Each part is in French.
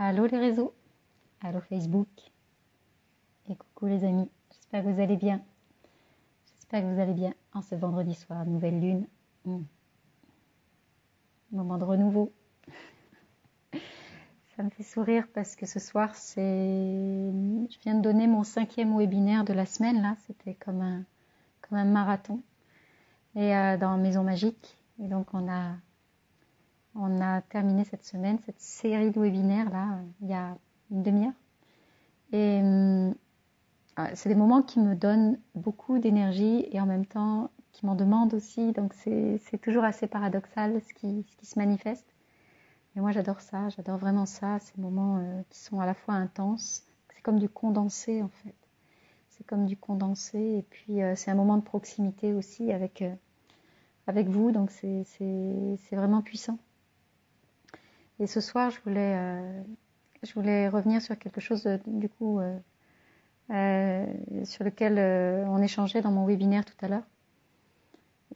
Allô les réseaux, allô Facebook, et coucou les amis, j'espère que vous allez bien. J'espère que vous allez bien en ce vendredi soir, nouvelle lune, moment de renouveau. Ça me fait sourire parce que ce soir, je viens de donner mon 5e webinaire de la semaine, là, c'était comme un marathon, et dans Maison Magique. Et donc on a terminé cette semaine, cette série de webinaires, là, il y a une demi-heure. Et c'est des moments qui me donnent beaucoup d'énergie et en même temps qui m'en demandent aussi. Donc c'est toujours assez paradoxal ce qui se manifeste. Et moi j'adore ça, j'adore vraiment ça, ces moments qui sont à la fois intenses. C'est comme du condensé en fait. C'est comme du condensé et puis c'est un moment de proximité aussi avec vous. Donc c'est vraiment puissant. Et ce soir je voulais revenir sur quelque chose du coup sur lequel on échangeait dans mon webinaire tout à l'heure.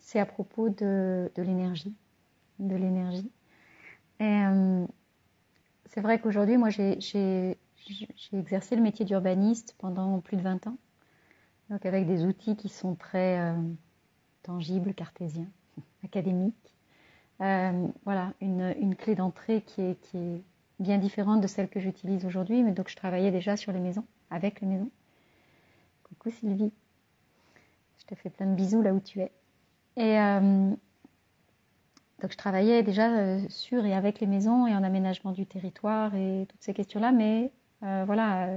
C'est à propos de l'énergie. De l'énergie. Et c'est vrai qu'aujourd'hui, moi, j'ai exercé le métier d'urbaniste pendant plus de 20 ans. Donc avec des outils qui sont très tangibles, cartésiens, académiques. Voilà, une clé d'entrée qui est bien différente de celle que j'utilise aujourd'hui. Mais donc je travaillais déjà sur les maisons, avec les maisons. Coucou Sylvie, je te fais plein de bisous là où tu es. Et donc je travaillais déjà sur et avec les maisons et en aménagement du territoire et toutes ces questions-là, mais voilà,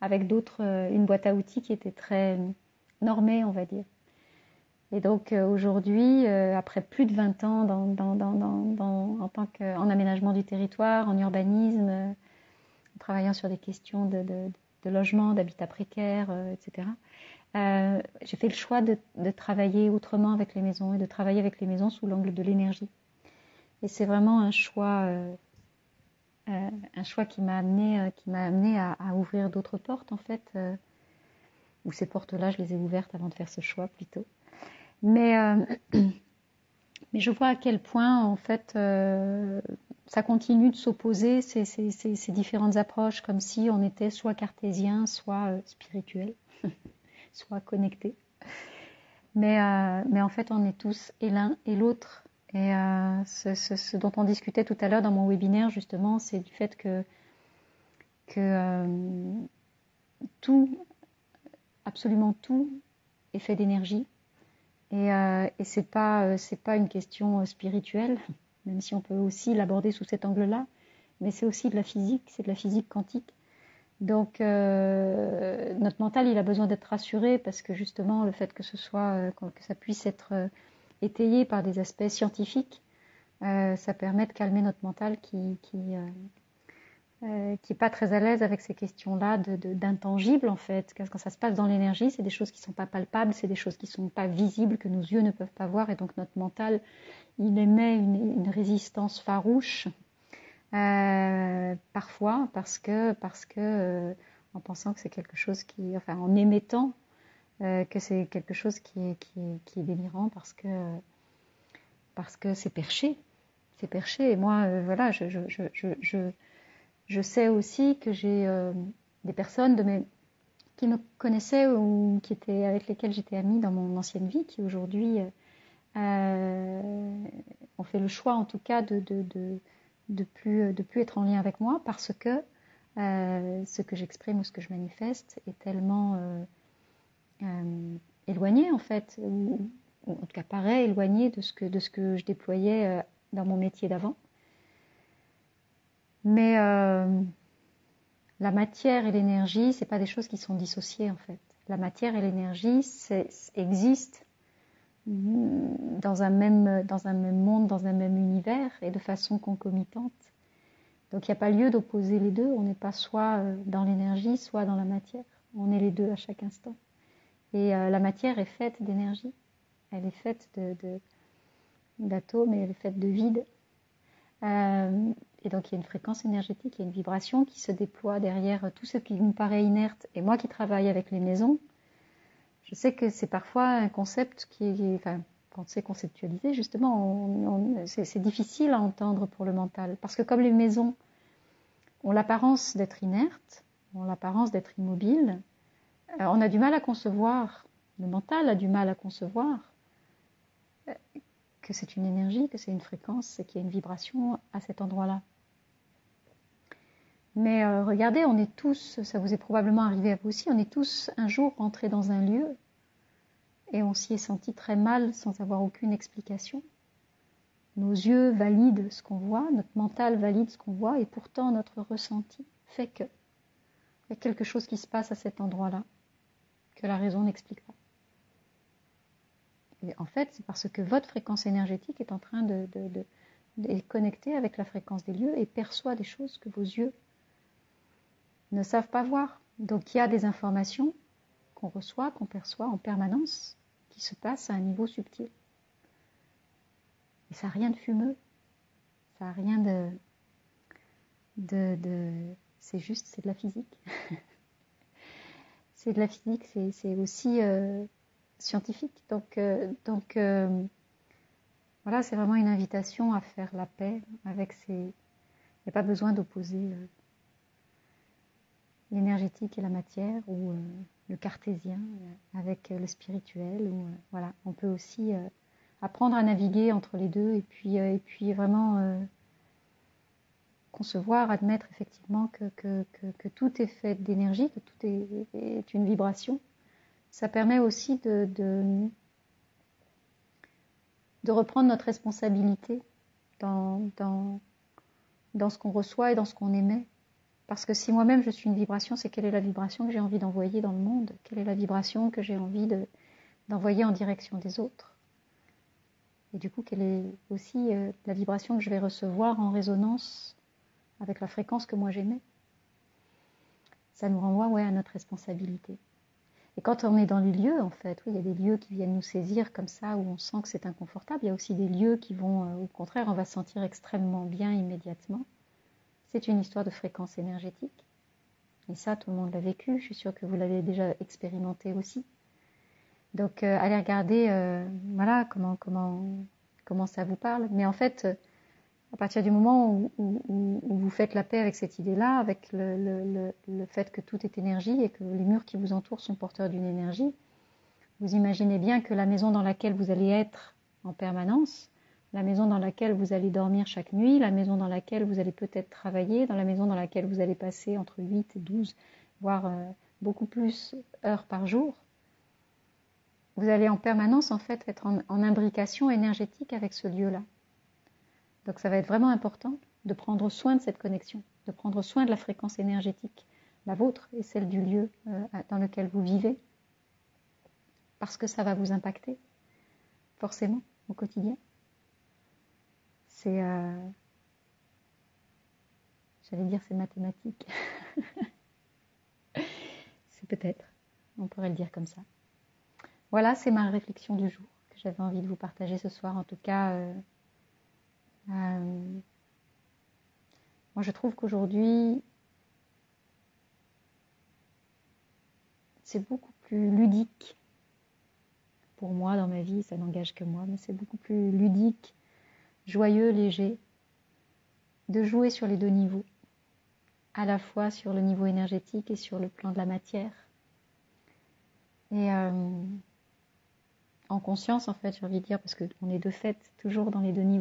avec d'autres, une boîte à outils qui était très normée, on va dire. Et donc aujourd'hui, après plus de 20 ans en tant qu'en aménagement du territoire, en urbanisme, en travaillant sur des questions de logement, d'habitat précaire, etc., j'ai fait le choix de travailler autrement avec les maisons et de travailler avec les maisons sous l'angle de l'énergie. Et c'est vraiment un choix qui m'a amené à ouvrir d'autres portes en fait. Ou ces portes-là, je les ai ouvertes avant de faire ce choix plutôt. Mais je vois à quel point en fait ça continue de s'opposer ces différentes approches, comme si on était soit cartésien, soit spirituel. Soit connectés. Mais en fait, on est tous et l'un et l'autre. Et ce dont on discutait tout à l'heure dans mon webinaire, justement, c'est du fait que tout, absolument tout, est fait d'énergie. Et c'est pas une question spirituelle, même si on peut aussi l'aborder sous cet angle-là. Mais c'est aussi de la physique, c'est de la physique quantique. Donc notre mental, il a besoin d'être rassuré parce que justement le fait que que ça puisse être étayé par des aspects scientifiques, ça permet de calmer notre mental qui est pas très à l'aise avec ces questions-là d'intangible en fait. Quand ça se passe dans l'énergie, c'est des choses qui sont pas palpables, c'est des choses qui sont pas visibles, que nos yeux ne peuvent pas voir, et donc notre mental, il émet une résistance farouche. Parfois parce que en pensant que c'est quelque chose en émettant que c'est quelque chose qui est délirant parce que c'est perché, et moi voilà, je sais aussi que j'ai des personnes qui me connaissaient ou avec lesquelles j'étais amie dans mon ancienne vie, qui aujourd'hui ont fait le choix en tout cas de plus être en lien avec moi parce que ce que j'exprime ou ce que je manifeste est tellement éloigné en fait, ou en tout cas paraît éloigné de ce que je déployais dans mon métier d'avant. Mais la matière et l'énergie, c'est pas des choses qui sont dissociées en fait. La matière et l'énergie existent dans un même monde, dans un même univers et de façon concomitante. Donc il n'y a pas lieu d'opposer les deux. On n'est pas soit dans l'énergie, soit dans la matière. On est les deux à chaque instant. Et la matière est faite d'énergie. Elle est faite d'atomes et elle est faite de vide. Et donc il y a une fréquence énergétique, il y a une vibration qui se déploie derrière tout ce qui nous paraît inerte. Et moi qui travaille avec les maisons, je sais que c'est parfois un concept quand c'est conceptualisé, justement, c'est difficile à entendre pour le mental. Parce que comme les maisons ont l'apparence d'être inertes, ont l'apparence d'être immobiles. On a du mal à concevoir, le mental a du mal à concevoir que c'est une énergie, que c'est une fréquence et qu'il y a une vibration à cet endroit-là. Mais regardez, on est tous, ça vous est probablement arrivé à vous aussi, on est tous un jour rentrés dans un lieu et on s'y est senti très mal sans avoir aucune explication. Nos yeux valident ce qu'on voit, notre mental valide ce qu'on voit et pourtant notre ressenti fait que il y a quelque chose qui se passe à cet endroit-là que la raison n'explique pas. Et en fait, c'est parce que votre fréquence énergétique est en train de connecter avec la fréquence des lieux et perçoit des choses que vos yeux ne savent pas voir. Donc il y a des informations qu'on reçoit, qu'on perçoit en permanence, qui se passent à un niveau subtil. Et ça n'a rien de fumeux, ça n'a rien c'est juste, c'est de la physique. C'est de la physique, c'est aussi scientifique. Donc voilà, c'est vraiment une invitation à faire la paix avec ces... Il n'y a pas besoin d'opposer l'énergétique et la matière ou le cartésien avec le spirituel. Ou, voilà, on peut aussi apprendre à naviguer entre les deux et puis vraiment concevoir, admettre effectivement que tout est fait d'énergie, que tout est une vibration. Ça permet aussi de reprendre notre responsabilité dans ce qu'on reçoit et dans ce qu'on émet. Parce que si moi-même je suis une vibration, c'est quelle est la vibration que j'ai envie d'envoyer dans le monde? Quelle est la vibration que j'ai envie d'envoyer en direction des autres? Et du coup, quelle est aussi la vibration que je vais recevoir en résonance avec la fréquence que moi j'émets? Ça nous renvoie à notre responsabilité. Et quand on est dans les lieux, en fait, oui, il y a des lieux qui viennent nous saisir comme ça, où on sent que c'est inconfortable. Il y a aussi des lieux qui vont, au contraire, on va se sentir extrêmement bien immédiatement. C'est une histoire de fréquence énergétique. Et ça, tout le monde l'a vécu. Je suis sûre que vous l'avez déjà expérimenté aussi. Donc, allez regarder, voilà, comment ça vous parle. Mais en fait, à partir du moment où vous faites la paix avec cette idée-là, avec le fait que tout est énergie et que les murs qui vous entourent sont porteurs d'une énergie, vous imaginez bien que la maison dans laquelle vous allez être en permanence, la maison dans laquelle vous allez dormir chaque nuit, la maison dans laquelle vous allez peut-être travailler, dans la maison dans laquelle vous allez passer entre 8 et 12, voire beaucoup plus heures par jour, vous allez en permanence en fait être en imbrication énergétique avec ce lieu-là. Donc ça va être vraiment important de prendre soin de cette connexion, de prendre soin de la fréquence énergétique, la vôtre et celle du lieu dans lequel vous vivez, parce que ça va vous impacter forcément au quotidien. C'est, j'allais dire c'est mathématique. C'est peut-être, on pourrait le dire comme ça. Voilà, c'est ma réflexion du jour que j'avais envie de vous partager ce soir. En tout cas, moi je trouve qu'aujourd'hui, c'est beaucoup plus ludique pour moi dans ma vie, ça n'engage que moi, mais c'est beaucoup plus ludique, joyeux, léger, de jouer sur les deux niveaux, à la fois sur le niveau énergétique et sur le plan de la matière. Et en conscience, en fait, j'ai envie de dire, parce qu'on est de fait toujours dans les deux niveaux.